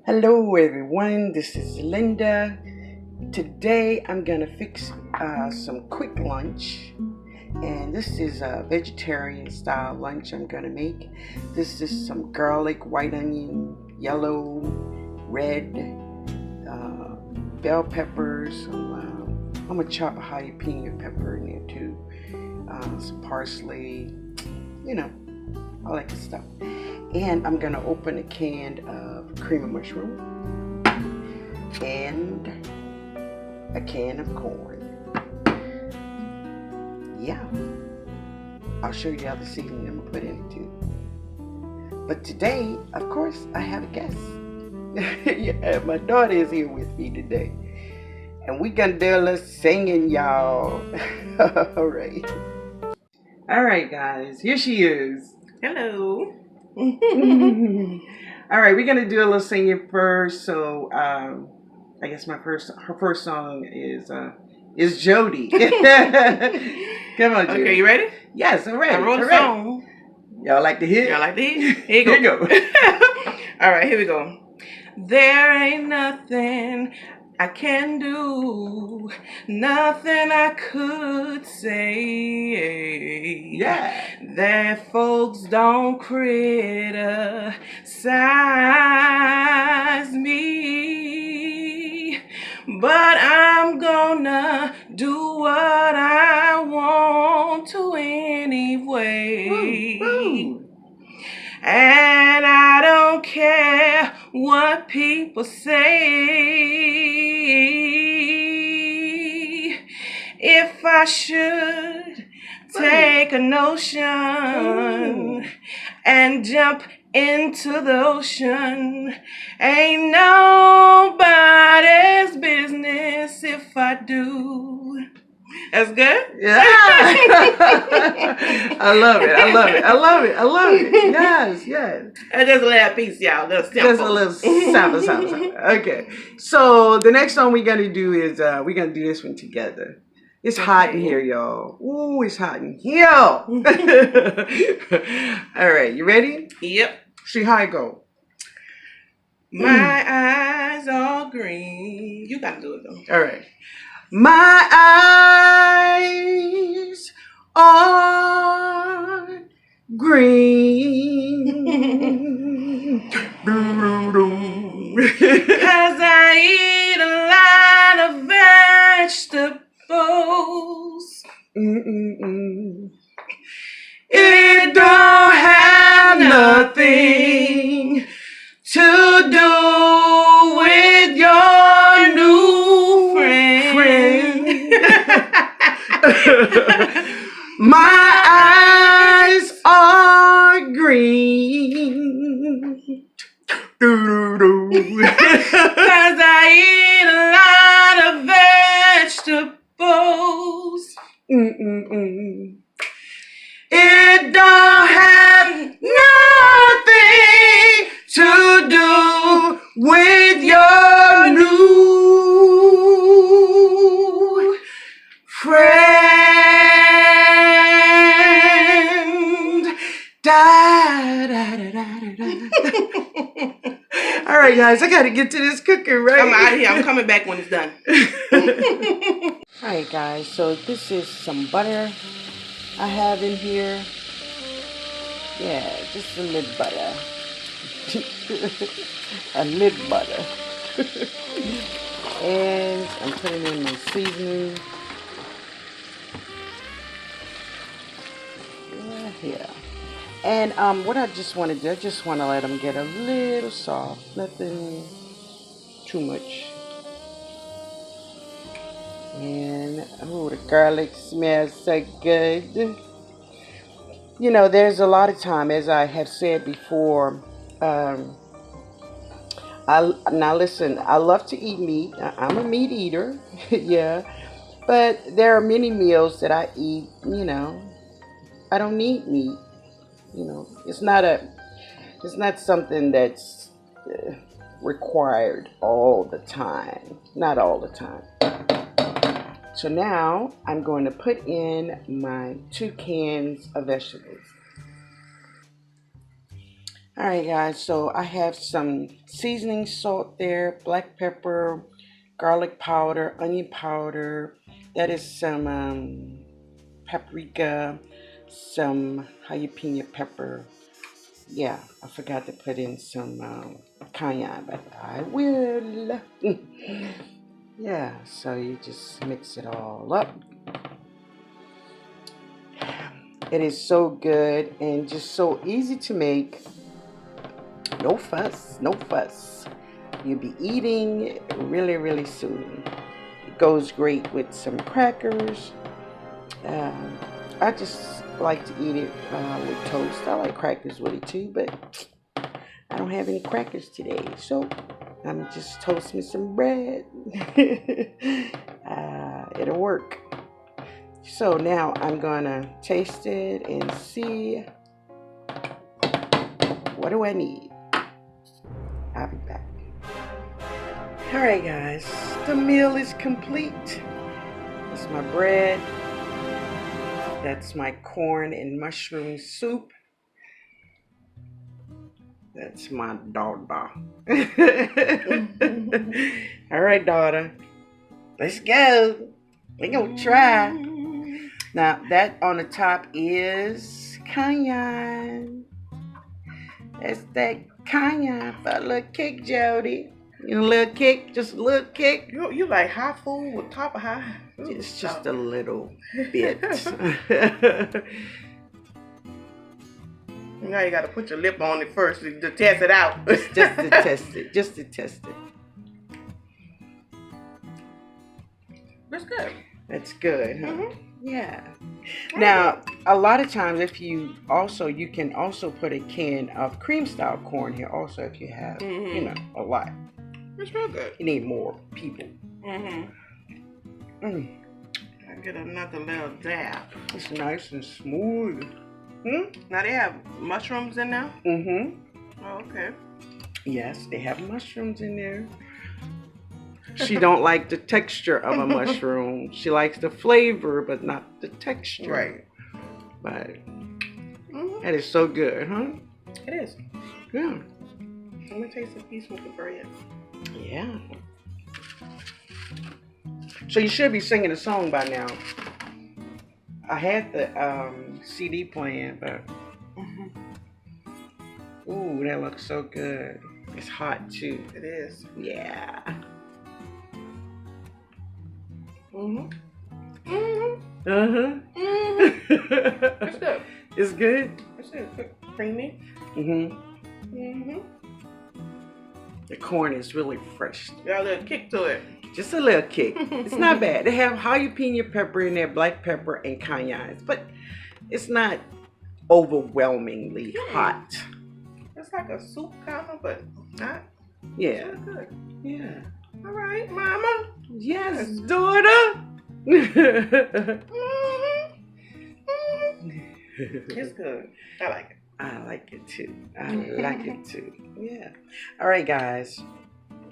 Hello everyone, this is Linda. Today I'm gonna fix some quick lunch, and this is a vegetarian style lunch I'm gonna make. This is some garlic, white onion, yellow, red, bell peppers. I'm gonna chop a jalapeno pepper in there too, some parsley, all that good stuff. And I'm gonna open a can of cream of mushroom and a can of corn. Yeah, I'll show you the other seasoning I'm gonna put in it too. But today, of course, I have a guest. Yeah, my daughter is here with me today, and we gonna do a little singing, y'all. All right, guys, here she is. Hello. All right, we're gonna do a little singing first. So I guess her first song is Jody. Come on, Jody. Okay, you ready? Yes, I'm ready. I wrote a song. Y'all like to hear? Y'all like to hear? Here you go. All right, here we go. There ain't nothing I can do, nothing I could say, that folks don't criticize me, but I'm gonna do what I want to anyway. Woo. And I don't care what people say. If I should take a notion and jump into the ocean, ain't nobody's business if I do. That's good? Yeah. I love it. Yes. And just a little piece, y'all. Just a little sample. Okay. So the next song we're gonna do is we're gonna do this one together. It's hot in here, y'all. Ooh, it's hot in here. All right, you ready? Yep. See how it go. My eyes are green. You gotta do it though. All right. My eyes are green. 'Cause I eat a lot of vegetables. It don't have nothing to do with your new friend. My eyes are green. 'Cause I eat a lot of vegetables. It don't have nothing to do with your new friend. All right, guys, I gotta get to this cooking, right? I'm out of here. I'm coming back when it's done. All right, guys, so this is some butter I have in here. Yeah, just a little butter. A little butter. And I'm putting in my seasoning. Yeah. And what I just want to do, I just want to let them get a little soft. Nothing too much. And, oh, the garlic smells so good. You know, there's a lot of time, as I have said before, now listen, I love to eat meat. I'm a meat eater, yeah. But there are many meals that I eat, I don't need meat. It's not something that's required all the time. Not all the time. So now I'm going to put in my 2 cans of vegetables. All right, guys. So I have some seasoning salt there, black pepper, garlic powder, onion powder. That is some paprika, some jalapeno pepper. Yeah, I forgot to put in some cayenne, but I will. Yeah, so you just mix it all up. It is so good and just so easy to make. No fuss, no fuss. You'll be eating really, really soon. It goes great with some crackers. Um, I just like to eat it with toast. I like crackers with it too, but I don't have any crackers today, so I'm just toasting some bread. It'll work. So now I'm gonna taste it and see what do I need. I'll be back. All right, guys, the meal is complete. That's my bread. That's my corn and mushroom soup. That's my daughter. All right, daughter. Let's go. We're going to try. Now, that on the top is cayenne. That's that cayenne for a little kick, Jody. You know, a little kick, just a little kick. You like hot food with top of high? It's just a little bit. Now you gotta put your lip on it first to test it out. Just to test it. Just to test it. That's good. That's good, huh? Mm-hmm. Yeah. Now, a lot of times, you can also put a can of cream style corn here. Also, if you have, a lot. It's real good. You need more people. Mm-hmm. I get another little dab. It's nice and smooth. Now they have mushrooms in there? Oh, okay. Yes, they have mushrooms in there. She don't like the texture of a mushroom. She likes the flavor, but not the texture. Right. But that is so good, huh? It is. Yeah. I'm gonna taste a piece with the bread. Yeah. So you should be singing a song by now. I had the CD playing, but ooh, that looks so good. It's hot too. It is. Yeah. It's good. It's good. It's good. Creamy. The corn is really fresh. Got a little kick to it. Just a little kick. It's not bad. They have jalapeno pepper in there, black pepper, and cayenne, but it's not overwhelmingly hot. It's like a soup kind of, but not. Yeah. It's good. Yeah. All right, Mama. Yes, daughter. It's good. I like it. I like it too. I like it too. Yeah. All right, guys.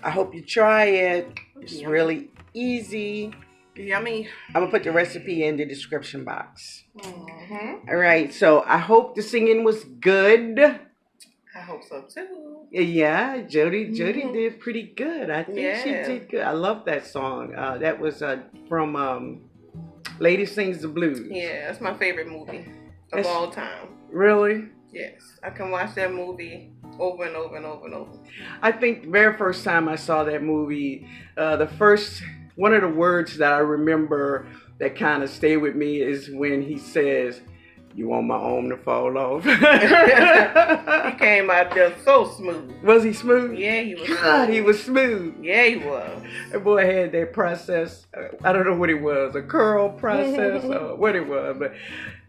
I hope you try it. It's really easy. Yummy. I'm going to put the recipe in the description box. All right. So I hope the singing was good. I hope so too. Yeah, Jody did pretty good. I think she did good. I love that song. That was from Lady Sings the Blues. Yeah, that's my favorite movie of all time. Really? Yes, I can watch that movie over and over and over and over. I think the very first time I saw that movie, one of the words that I remember that kind of stayed with me is when he says, "You want my arm to fall off?" He came out there so smooth. Was he smooth? Yeah, he was. God, smooth. he was smooth. Yeah, he was. That boy had that process. I don't know what it was, a curl process or what it was, but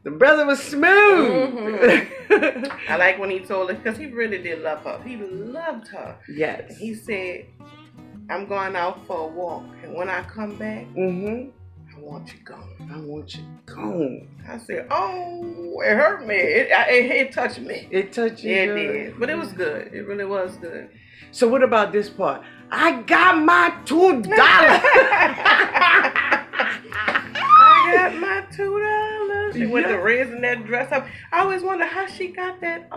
the brother was smooth. I like when he told her, because he really did love her. He loved her. Yes. And he said, "I'm going out for a walk, and when I come back, I want you gone. I want you gone." I said, "Oh, it hurt me. It touched me. It touched you. Yeah, it did. But it was good. It really was good." So what about this part? I got my $2. I got my $2. She went to raising that dress up. I always wonder how she got that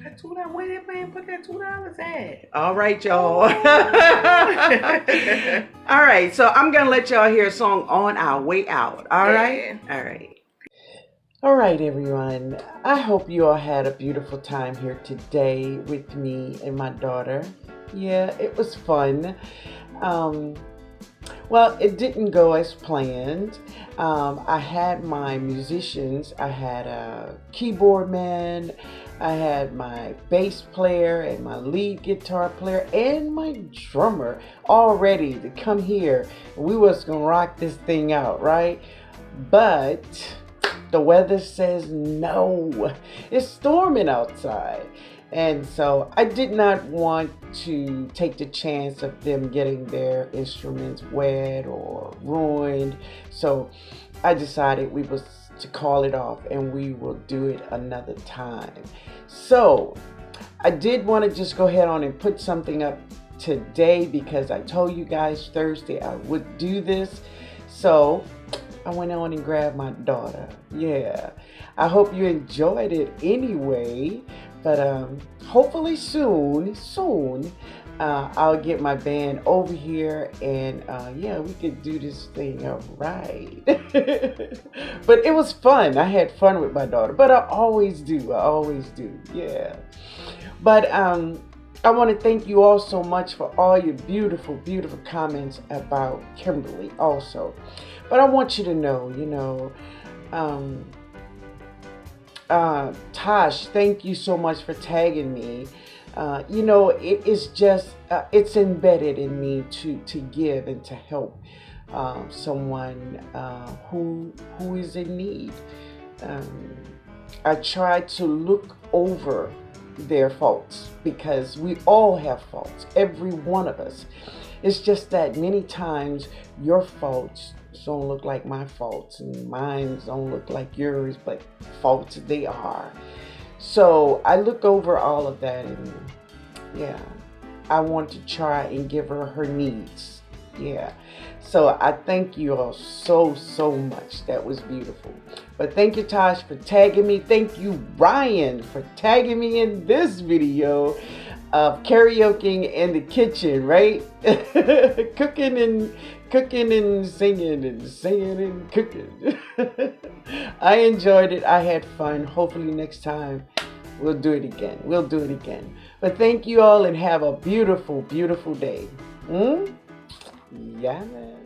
That $2, where that man put that $2 at? All right, y'all. All right, so I'm gonna let y'all hear a song on our way out. All right. All right. All right, everyone. I hope you all had a beautiful time here today with me and my daughter. Yeah, it was fun. Um, well, it didn't go as planned. I had my musicians. I had a keyboard man. I had my bass player and my lead guitar player and my drummer all ready to come here. We was gonna rock this thing out, right? But the weather says no. It's storming outside. And so I did not want to take the chance of them getting their instruments wet or ruined. So I decided we was to call it off and we will do it another time. So I did want to just go ahead on and put something up today because I told you guys Thursday I would do this. So I went on and grabbed my daughter. Yeah, I hope you enjoyed it anyway. But hopefully soon, I'll get my band over here and yeah, we could do this thing all right. But it was fun. I had fun with my daughter, but I always do. Yeah. But I want to thank you all so much for all your beautiful, beautiful comments about Kimberly also. But I want you to know, Tosh, thank you so much for tagging me. It is just, it's embedded in me to give and to help someone who is in need. I try to look over their faults because we all have faults, every one of us. It's just that many times your faults don't look like my faults and mine don't look like yours, but faults they are. So I look over all of that and yeah, I want to try and give her her needs. Yeah. So I thank you all so much. That was beautiful. But thank you, Tosh, for tagging me. Thank you, Ryan, for tagging me in this video of karaoke in the kitchen, right? cooking and singing and cooking. I enjoyed it. I had fun. Hopefully next time we'll do it again. But thank you all and have a beautiful, beautiful day. Yeah, man.